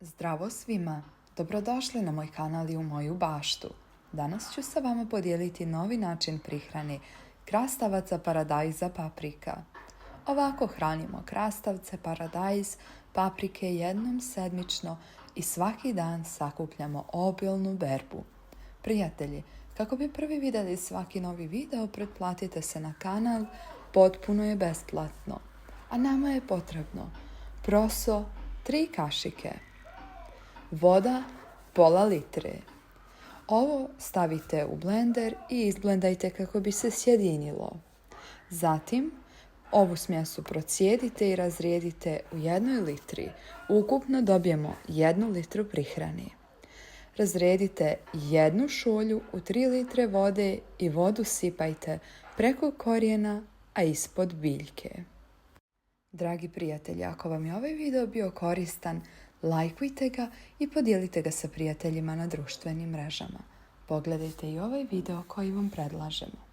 Zdravo svima! Dobrodošli na moj kanal i u moju baštu. Danas ću sa vama podijeliti novi način prihrane krastavaca paradajza paprika. Ovako hranimo krastavce, paradajz, paprike jednom sedmično i svaki dan sakupljamo obilnu berbu. Prijatelji, kako bi prvi vidjeli svaki novi video, pretplatite se na kanal, potpuno je besplatno. A nama je potrebno proso 3 kašike, voda pola litre. Ovo stavite u blender i izblendajte kako bi se sjedinilo. Zatim ovu smjesu procijedite i razrijedite u 1 litri. Ukupno dobijemo 1 litru prihrane. Razrijedite 1 šolju u 3 litre vode i vodu sipajte preko korijena, a ispod biljke. Dragi prijatelji, ako vam je ovaj video bio koristan, lajkujte ga i podijelite ga sa prijateljima na društvenim mrežama. Pogledajte i ovaj video koji vam predlažemo.